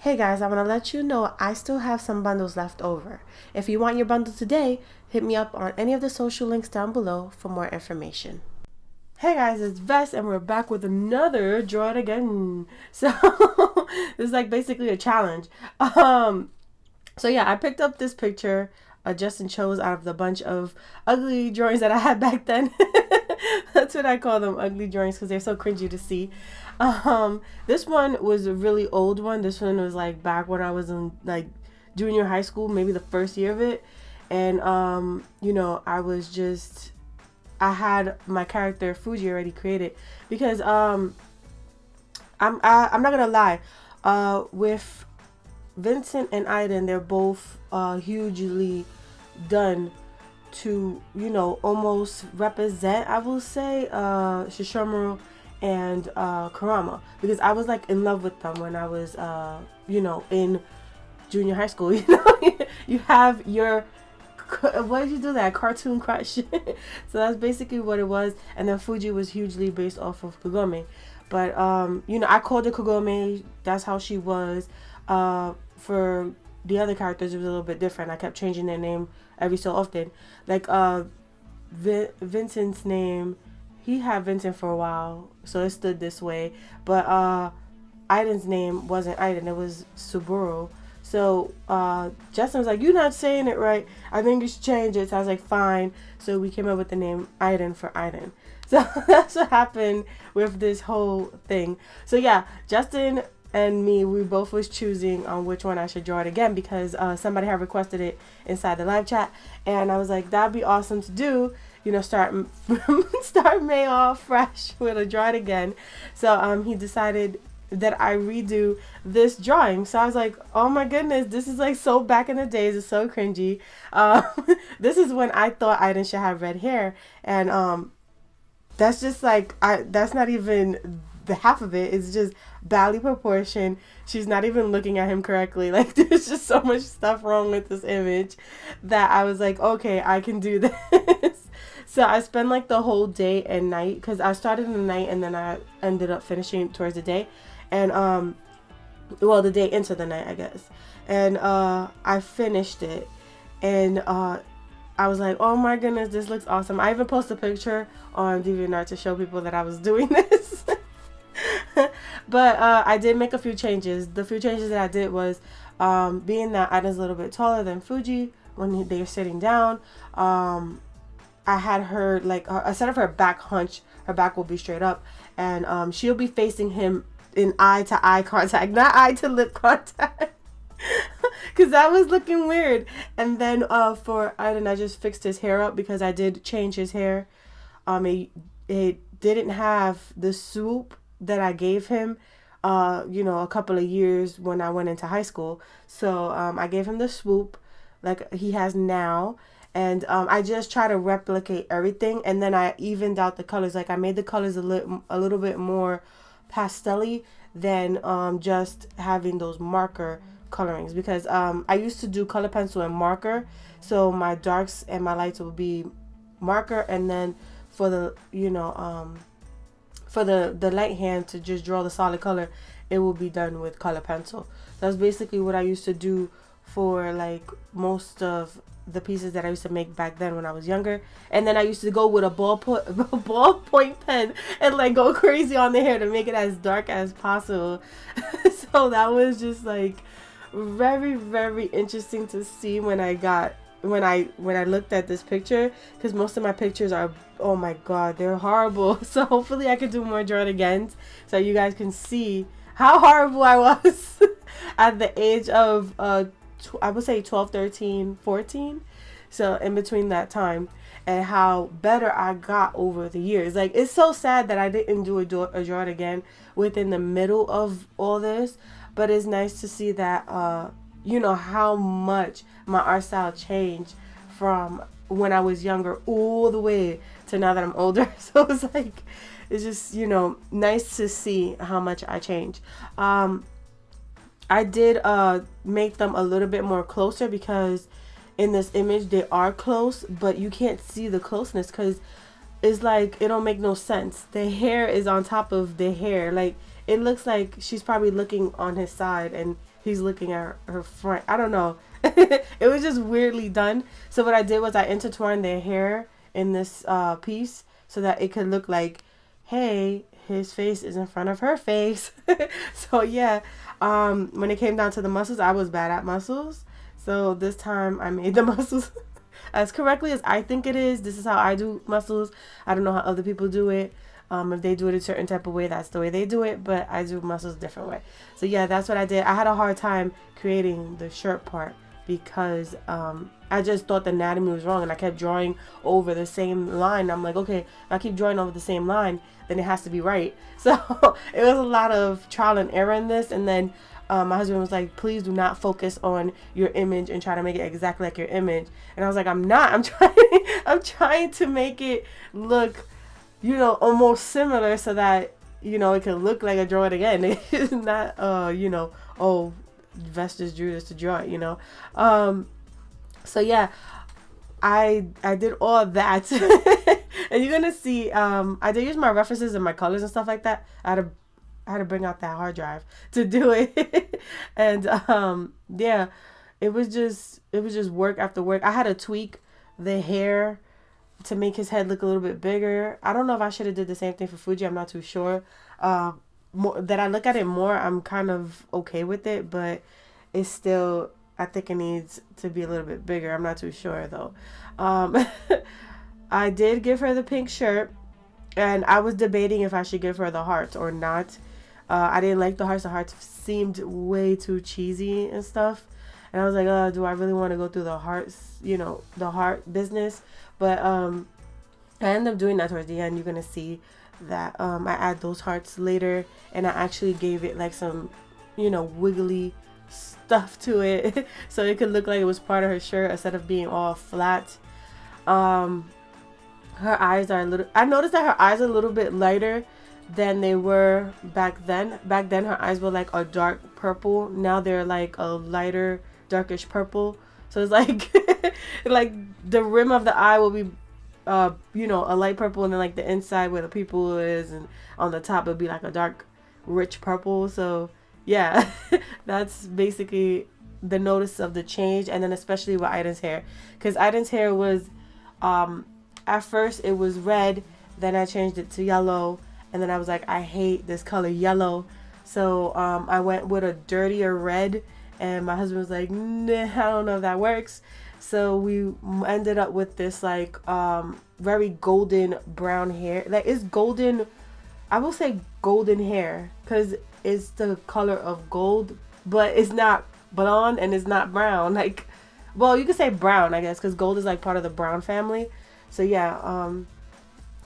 Hey guys, I want to let you know I still have some bundles left over. If you want your bundle today, hit me up on any of the social links down below for more information. Hey guys, it's Vess and we're back with another Draw It Again. So this is like basically a challenge. So yeah, I picked up this picture Justin chose out of the bunch of ugly drawings that I had back then. That's what I call them, ugly drawings, because they're so cringy to see. This one was a really old one. This one was like back when I was in like junior high school, maybe the first year of it. And I had my character Fuji already created because I'm not gonna lie, with Vincent and Aiden, they're both hugely done to, almost represent, I will say, Shishomaru and Kurama, because I was like in love with them when I was, in junior high school. You have your, what did you do that? Cartoon crush. So that's basically what it was. And then Fuji was hugely based off of Kagome. But, I called her Kagome. That's how she was. For the other characters, it was a little bit different. I kept changing their name every so often. Like Vincent's name, he had Vincent for a while, so it stood this way. But Aiden's name wasn't Aiden, it was Subaru. So Justin was like, "You're not saying it right. I think you should change it." So I was like, "Fine." So we came up with the name Aiden for Aiden. So that's what happened with this whole thing. So yeah, Justin and me, we both was choosing on which one I should draw it again, because somebody had requested it inside the live chat, and I was like, that'd be awesome to do, start May off fresh with a draw it again. So he decided that I redo this drawing. So I was like, oh my goodness, this is like so back in the days, it's so cringy. This is when I thought Aiden should have red hair, and that's just like, that's not even the half of it. Is just badly proportioned. She's not even looking at him correctly. Like, there's just so much stuff wrong with this image that I was like, okay, I can do this. So I spent like the whole day and night, because I started in the night and then I ended up finishing towards the day, and the day into the night, I guess. And I finished it, and I was like, oh my goodness, this looks awesome. I even posted a picture on DeviantArt to show people that I was doing this. But I did make a few changes. The few changes that I did was, being that Aiden's a little bit taller than Fuji when they're sitting down, I had her, like, instead of her back hunch, her back will be straight up, and she'll be facing him in eye-to-eye contact, not eye-to-lip contact. Because that was looking weird. And then for Aiden, I just fixed his hair up, because I did change his hair. It didn't have the swoop that I gave him, a couple of years when I went into high school. So I gave him the swoop like he has now. And I just try to replicate everything. And then I evened out the colors. Like, I made the colors a little bit more pastel-y than just having those marker colorings, because I used to do color pencil and marker, so my darks and my lights would be marker, and then for the for the light hand to just draw the solid color, it will be done with color pencil. That's basically what I used to do for like most of the pieces that I used to make back then when I was younger. And then I used to go with a ballpoint pen and like go crazy on the hair to make it as dark as possible. So that was just like very, very interesting to see when I looked at this picture, because most of my pictures are, oh my god, they're horrible. So hopefully I could do more draw it again so you guys can see how horrible I was at the age of I would say 12, 13, 14. So in between that time, and how better I got over the years. Like, it's so sad that I didn't do a draw it again within the middle of all this, but it's nice to see that how much my art style changed from when I was younger all the way to now that I'm older. So it's like, it's just, nice to see how much I changed. I did make them a little bit more closer, because in this image they are close, but you can't see the closeness because it's like, it don't make no sense. The hair is on top of the hair. Like, it looks like she's probably looking on his side and he's looking at her front. I don't know. It was just weirdly done. So what I did was I intertwined their hair in this piece so that it could look like, hey, his face is in front of her face. So yeah, when it came down to the muscles, I was bad at muscles. So this time I made the muscles as correctly as I think it is. This is how I do muscles. I don't know how other people do it. If they do it a certain type of way, that's the way they do it. But I do muscles a different way. So yeah, that's what I did. I had a hard time creating the shirt part because I just thought the anatomy was wrong, and I kept drawing over the same line. I'm like, okay, if I keep drawing over the same line, then it has to be right. So it was a lot of trial and error in this. And then my husband was like, please do not focus on your image and try to make it exactly like your image. And I was like, I'm not. I'm trying to make it look, you know, almost similar so that, you know, it can look like a drawing again. It's not, you know, oh, Vest just drew this to draw it, you know. So yeah, I did all of that. And you're gonna see, I did use my references and my colors and stuff like that. I had to bring out that hard drive to do it. And yeah, it was just work after work. I had to tweak the hair to make his head look a little bit bigger. I don't know if I should have did the same thing for Fuji. I'm not too sure. That I look at it more, I'm kind of okay with it, but it's still, I think it needs to be a little bit bigger. I'm not too sure though. I did give her the pink shirt, and I was debating if I should give her the hearts or not. I didn't like the hearts. The hearts seemed way too cheesy and stuff. And I was like, do I really want to go through the hearts, you know, the heart business? But I ended up doing that towards the end. You're going to see that I add those hearts later. And I actually gave it like some, you know, wiggly stuff to it. So it could look like it was part of her shirt instead of being all flat. Her eyes are a little, I noticed that her eyes are a little bit lighter than they were back then. Back then her eyes were like a dark purple. Now they're like a lighter, darkish purple. So it's like like the rim of the eye will be you know, a light purple, and then like the inside where the pupil is, and on the top it'll be like a dark, rich purple. So yeah, that's basically the notice of the change. And then especially with Aiden's hair, because Aiden's hair was at first it was red, then I changed it to yellow, and then I was like, I hate this color yellow. So I went with a dirtier red, and my husband was like, nah, I don't know if that works. So we ended up with this like very golden brown hair. Like it's golden, I will say golden hair, because it's the color of gold, but it's not blonde and it's not brown. Like, well, you could say brown, I guess, because gold is like part of the brown family. So yeah,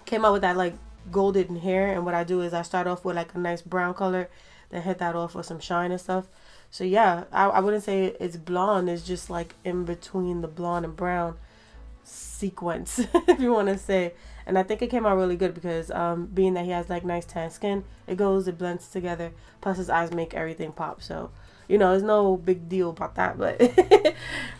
came out with that like golden hair. And what I do is I start off with like a nice brown color, then hit that off with some shine and stuff. So yeah, I wouldn't say it's blonde. It's just like in between the blonde and brown sequence, if you want to say. And I think it came out really good because being that he has like nice tan skin, it blends together. Plus his eyes make everything pop. So, you know, there's no big deal about that. But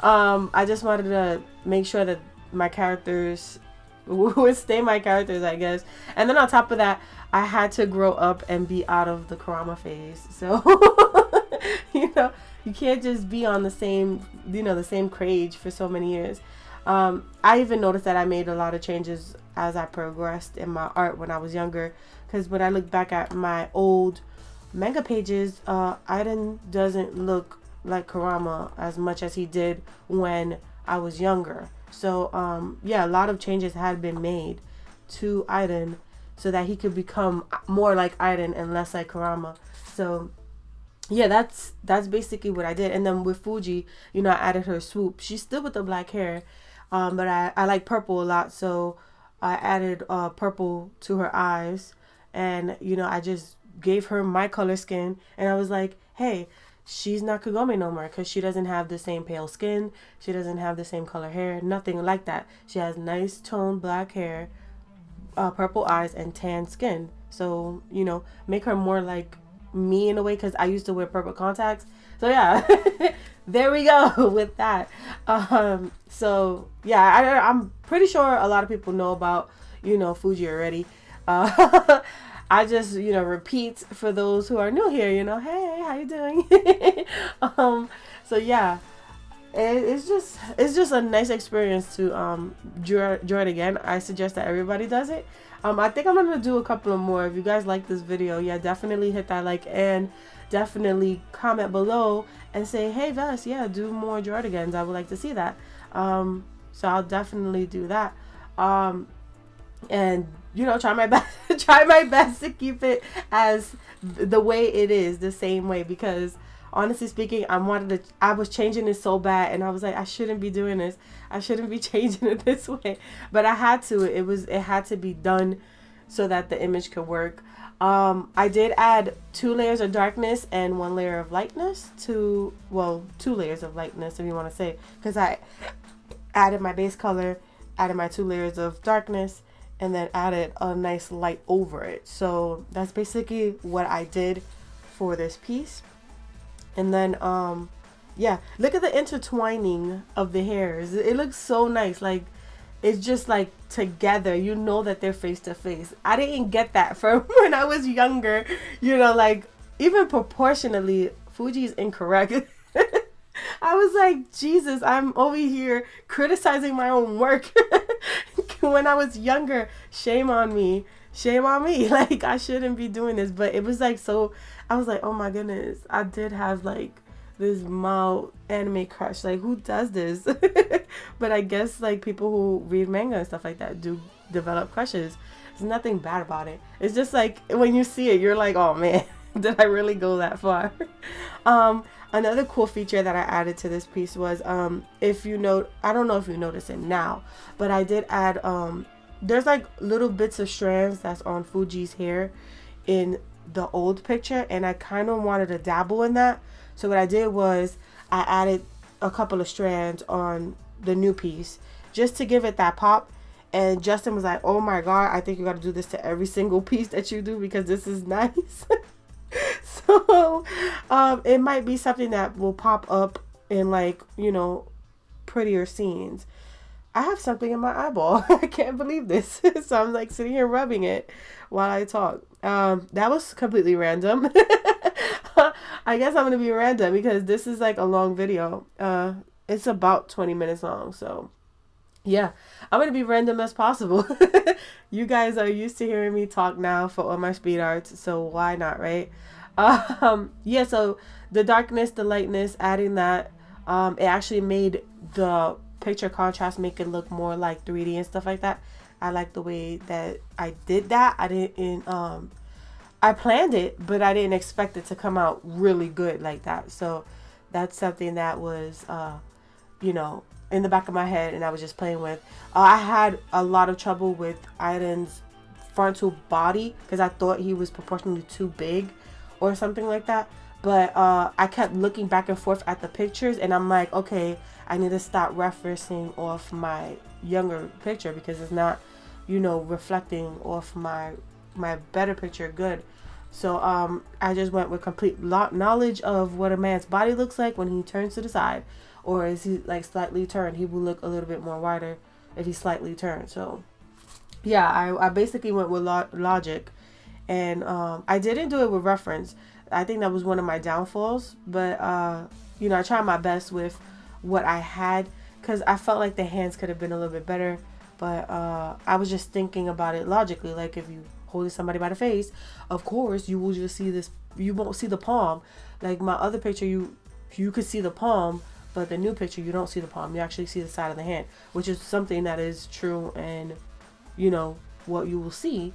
I just wanted to make sure that my characters would stay my characters, I guess. And then on top of that, I had to grow up and be out of the Kurama phase. So, you know, you can't just be on the same, you know, the same craze for so many years. I even noticed that I made a lot of changes as I progressed in my art when I was younger. Because when I look back at my old manga pages, Aiden doesn't look like Kurama as much as he did when I was younger. So, yeah, a lot of changes had been made to Aiden so that he could become more like Aiden and less like Kurama. So, yeah, that's basically what I did. And then with Fuji, you know, I added her swoop. She's still with the black hair, but I like purple a lot. So I added purple to her eyes. And, you know, I just gave her my color skin. And I was like, hey, she's not Kagome no more because she doesn't have the same pale skin. She doesn't have the same color hair. Nothing like that. She has nice toned black hair, purple eyes, and tan skin. So, you know, make her more like me in a way, because I used to wear purple contacts. So yeah, there we go with that. So yeah, I'm pretty sure a lot of people know about, you know, Fuji already. I just, repeat for those who are new here, hey, how you doing? So yeah, it's just a nice experience to draw it again. I suggest that everybody does it. I think I'm gonna do a couple of more. If you guys like this video, yeah, definitely hit that like and definitely comment below and say, hey Ves, yeah, do more draw it agains. I would like to see that. So I'll definitely do that. And try my best try my best to keep it as the way it is, the same way, because honestly speaking, I was changing it so bad, and I was like, I shouldn't be doing this. I shouldn't be changing it this way, but I had to. It had to be done so that the image could work. I did add 2 layers of darkness and 1 layer of lightness to, well, 2 layers of lightness if you want to say, because I added my base color, added my 2 layers of darkness, and then added a nice light over it. So that's basically what I did for this piece. And then yeah, look at the intertwining of the hairs. It looks so nice. Like, it's just like together, that they're face to face. I didn't get that from when I was younger, like even proportionally Fuji is incorrect. I was like, Jesus, I'm over here criticizing my own work. When I was younger, shame on me. Like, I shouldn't be doing this. But it was like, so I was like, oh my goodness, I did have like this mild anime crush. Like, who does this? But I guess like people who read manga and stuff like that do develop crushes. There's nothing bad about it. It's just like when you see it, you're like, oh man, did I really go that far? Another cool feature that I added to this piece was, if you note, I don't know if you notice it now, but I did add, there's like little bits of strands that's on Fuji's hair in the old picture, and I kind of wanted to dabble in that. So what I did was I added a couple of strands on the new piece just to give it that pop. And Justin was like, oh my God, I think you got to do this to every single piece that you do, because this is nice. So it might be something that will pop up in like, prettier scenes. I have something in my eyeball. I can't believe this. So I'm like sitting here rubbing it while I talk. That was completely random. I guess I'm going to be random because this is like a long video. It's about 20 minutes long. So yeah, I'm going to be random as possible. You guys are used to hearing me talk now for all my speed arts. So why not, right? Yeah, so the darkness, the lightness, adding that, it actually made the picture contrast, make it look more like 3D and stuff like that. I like the way that I did that. I planned it, but I didn't expect it to come out really good like that. So that's something that was, in the back of my head, and I was just playing with. I had a lot of trouble with Aiden's frontal body because I thought he was proportionally too big or something like that. But I kept looking back and forth at the pictures, and I'm like, okay, I need to stop referencing off my younger picture because it's not, reflecting off my better picture good. So I just went with complete knowledge of what a man's body looks like when he turns to the side, or is he like slightly turned. He will look a little bit more wider if he's slightly turned. So yeah, I basically went with logic, and I didn't do it with reference. I think that was one of my downfalls, but I tried my best with what I had because I felt like the hands could have been a little bit better. But I was just thinking about it logically. Like, if you holding somebody by the face, of course you will just see this. You won't see the palm. Like my other picture, you could see the palm, but the new picture you don't see the palm. You actually see the side of the hand, which is something that is true, and what you will see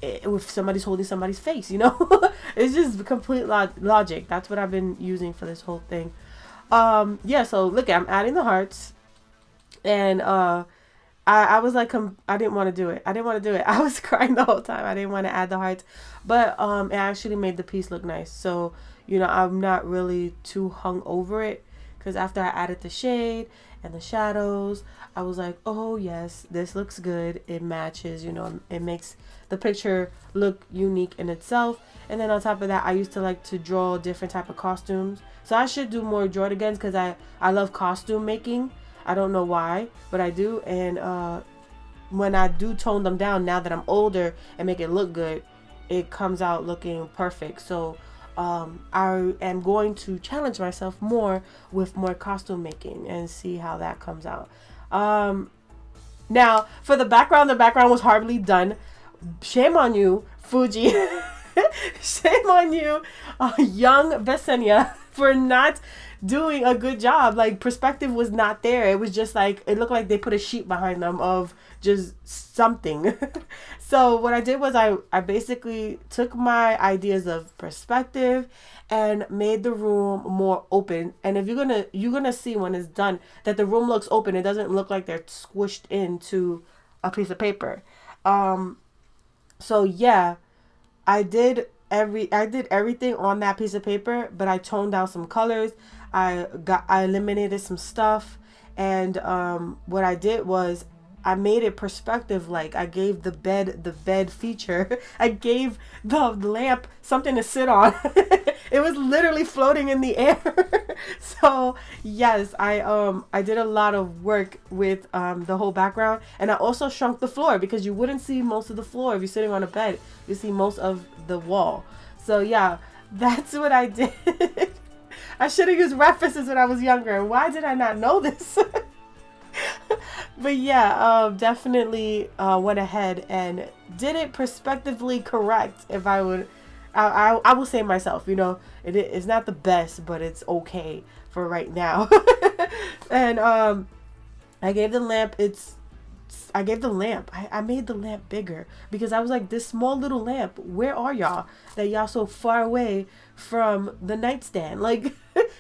if somebody's holding somebody's face. It's just complete logic. That's what I've been using for this whole thing. Yeah. So look, I'm adding the hearts, and I was like, I didn't want to do it. I was crying the whole time. I didn't want to add the hearts, but it actually made the piece look nice. So, I'm not really too hung over it because after I added the shade and the shadows, I was like, oh yes, this looks good. It matches, it makes the picture look unique in itself. And then on top of that, I used to like to draw different type of costumes. So I should do more draw it again because I love costume making. I don't know why, but I do. And when I do tone them down now that I'm older and make it look good, it comes out looking perfect. So I am going to challenge myself more with more costume making and see how that comes out. Now for the background was horribly done. Shame on you, Fuji. Shame on you, young Vesenia, for not doing a good job. Like, perspective was not there. It was just like, it looked like they put a sheet behind them of just something. So what I did was I basically took my ideas of perspective and made the room more open. And if you're gonna see when it's done that the room looks open. It doesn't look like they're squished into a piece of paper. So yeah, I did everything on that piece of paper, but I toned down some colors. I eliminated some stuff, and what I did was I made it perspective. Like, I gave the bed feature. I gave the lamp something to sit on. It was literally floating in the air. So yes, I did a lot of work with the whole background, and I also shrunk the floor because you wouldn't see most of the floor if you're sitting on a bed. You see most of the wall. So yeah, that's what I did. I should have used references when I was younger. Why did I not know this? But yeah, definitely went ahead and did it perspectively correct. If I would, I will say myself, you know, it's not the best, but it's okay for right now. And I gave the lamp I made the lamp bigger because I was like, this small little lamp, where are y'all that y'all so far away from the nightstand? Like,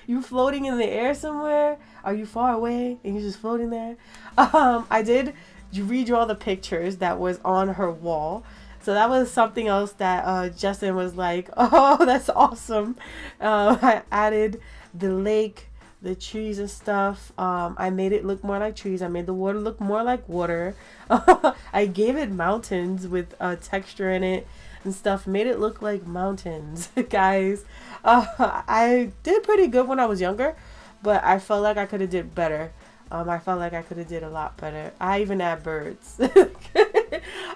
you floating in the air somewhere? Are you far away and you're just floating there? I did redraw the pictures that was on her wall. So that was something else that Justin was like, oh, that's awesome. I added the lake, the trees and stuff. I made it look more like trees. I made the water look more like water. I gave it mountains with texture in it and stuff. Made it look like mountains, guys. I did pretty good when I was younger, but I felt like I could have did better. I felt like I could have did a lot better. I even add birds.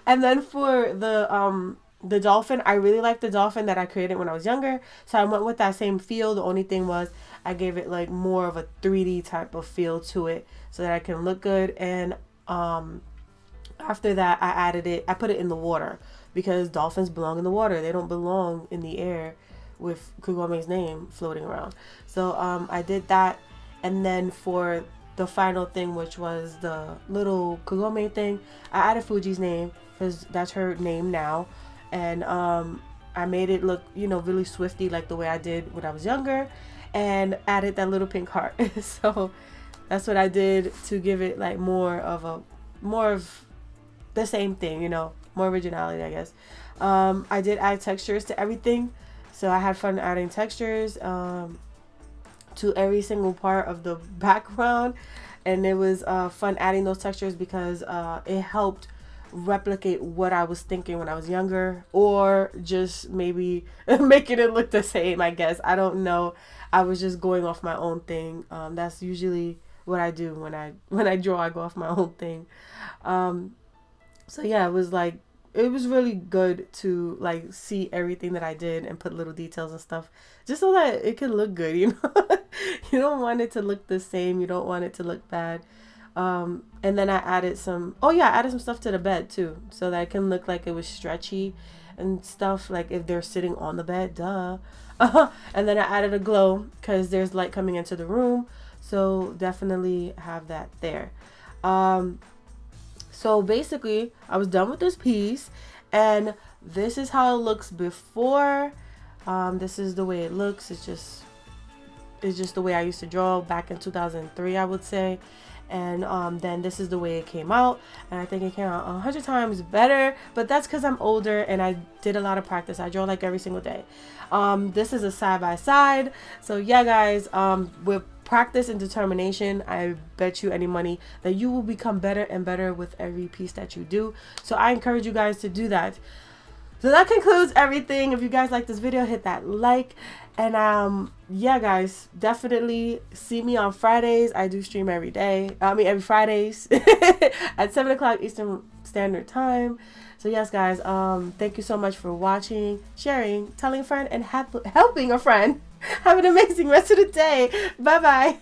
And then for the dolphin, I really liked the dolphin that I created when I was younger, so I went with that same feel. The only thing was I gave it like more of a 3D type of feel to it so that I can look good. And after that, I put it in the water because dolphins belong in the water. They don't belong in the air with Kugome's name floating around. So I did that. And then for the final thing, which was the little Kugome thing, I added Fuji's name because that's her name now. And I made it look, you know, really swifty like the way I did when I was younger, and added that little pink heart. So that's what I did to give it like more of the same thing, you know, more originality, I guess. I did add textures to everything, so I had fun adding textures to every single part of the background, and it was fun adding those textures because it helped replicate what I was thinking when I was younger, or just maybe making it look the same, I guess. I don't know. I was just going off my own thing. That's usually what I do when I draw. I go off my own thing. So yeah, it was really good to like see everything that I did and put little details and stuff just so that it could look good, you know. You don't want it to look the same. You don't want it to look bad. And then I added some stuff to the bed too, so that it can look like it was stretchy and stuff, like if they're sitting on the bed, duh. And then I added a glow because there's light coming into the room, so definitely have that there. So basically I was done with this piece, and this is how it looks before. This is the way it looks. It's just the way I used to draw back in 2003, I would say. And then this is the way it came out, and I think it came out 100 times better, but that's because I'm older and I did a lot of practice. I draw like every single day. This is a side-by-side, so yeah guys, with practice and determination, I bet you any money that you will become better and better with every piece that you do. So I encourage you guys to do that. So that concludes everything. If you guys like this video, hit that like And yeah, guys, definitely see me on Fridays. I do stream every day. I mean every Fridays at 7 o'clock Eastern Standard Time. So yes, guys, thank you so much for watching, sharing, telling a friend, and helping a friend. Have an amazing rest of the day. Bye bye.